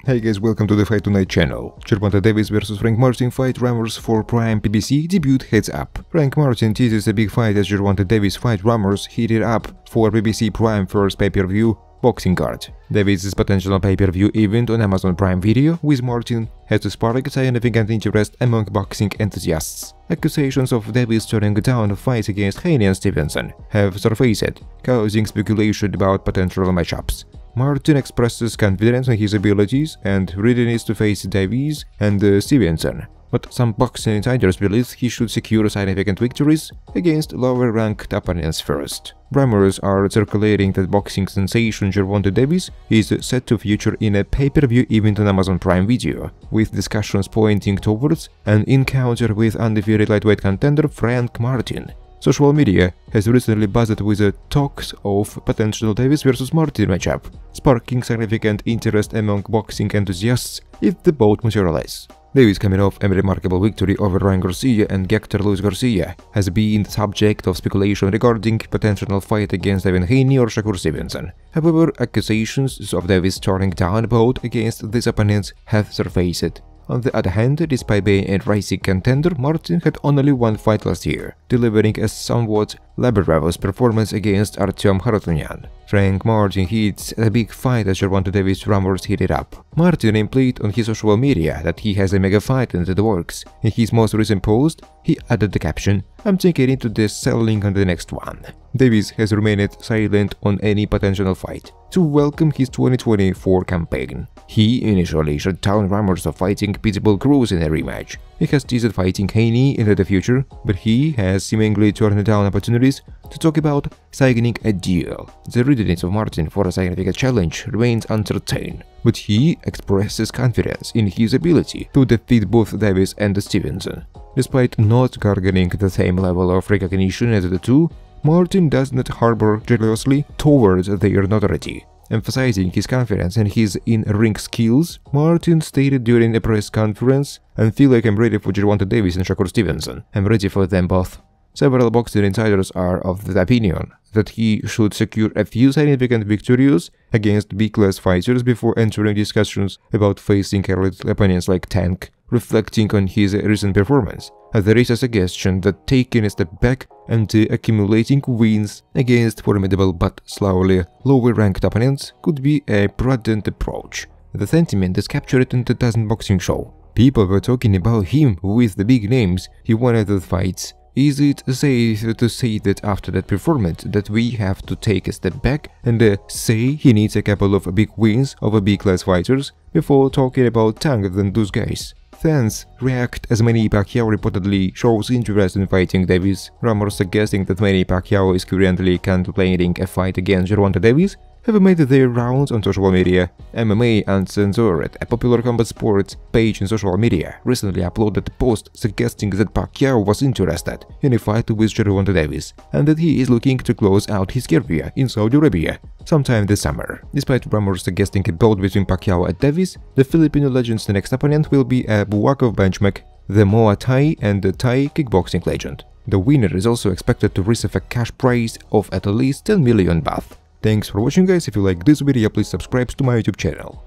Hey guys, welcome to the Fight Tonight channel. Gervonta Davis vs Frank Martin fight rumors for Prime PBC debut heads up. Frank Martin teases a big fight as Gervonta Davis fight rumors heated up for BBC Prime first pay-per-view boxing card. Davis' potential pay-per-view event on Amazon Prime Video with Martin has sparked significant interest among boxing enthusiasts. Accusations of Davis turning down a fight against Haney and Stevenson have surfaced, causing speculation about potential matchups. Martin expresses confidence in his abilities and readiness to face Davis and Stevenson, but some boxing insiders believe he should secure significant victories against lower-ranked opponents first. Rumors are circulating that boxing sensation Gervonta Davis is set to feature in a pay-per-view event on Amazon Prime Video, with discussions pointing towards an encounter with undefeated lightweight contender Frank Martin. Social media has recently buzzed with the talks of potential Davis vs Martin matchup, sparking significant interest among boxing enthusiasts if the bout materialize. Davis, coming off a remarkable victory over Ryan Garcia and Hector Luis Garcia, has been the subject of speculation regarding potential fight against Devin Haney or Shakur Stevenson. However, accusations of Davis turning down a bout against these opponents have surfaced. On the other hand, despite being a rising contender, Martin had only one fight last year, delivering a somewhat laborious performance against Artem Kharotunyan. Frank Martin hits a big fight as Gervonta Davis rumors heated up. Martin implied on his social media that he has a mega fight in the works. In his most recent post, he added the caption, "I'm thinking into this selling on the next one." Davis has remained silent on any potential fight to welcome his 2024 campaign. He initially shut down rumors of fighting Pitbull Cruz in a rematch. He has teased fighting Haney in the future, but he has seemingly turned down opportunities to talk about signing a deal. The readiness of Martin for a significant challenge remains uncertain, but he expresses confidence in his ability to defeat both Davis and Stevenson. Despite not garnering the same level of recognition as the two, Martin does not harbor jealousy towards their notoriety. Emphasizing his confidence and his in-ring skills, Martin stated during a press conference, "I feel like I'm ready for Gervonta Davis and Shakur Stevenson. I'm ready for them both." Several boxing insiders are of the opinion that he should secure a few significant victories against big-class fighters before entering discussions about facing elite opponents like Tank, reflecting on his recent performance. There is a suggestion that taking a step back and accumulating wins against formidable but slowly lower-ranked opponents could be a prudent approach. The sentiment is captured in the DAZN boxing show. People were talking about him with the big names he won at the fights. Is it safe to say that after that performance that we have to take a step back and say he needs a couple of big wins over big-class fighters before talking about Tank than those guys? Fans react as Manny Pacquiao reportedly shows interest in fighting Davis. Rumors suggesting that Manny Pacquiao is currently contemplating a fight against Gervonta Davis have made their rounds on social media. MMA Uncensored, a popular combat sports page in social media, recently uploaded a post suggesting that Pacquiao was interested in a fight with Gervonta Davis and that he is looking to close out his career in Saudi Arabia sometime this summer. Despite rumors suggesting a bout between Pacquiao and Davis, the Filipino legend's next opponent will be a Buwakov benchmark, the Muay Thai and the Thai kickboxing legend. The winner is also expected to receive a cash prize of at least 10 million baht. Thanks for watching guys. If you like this video, please subscribe to my YouTube channel.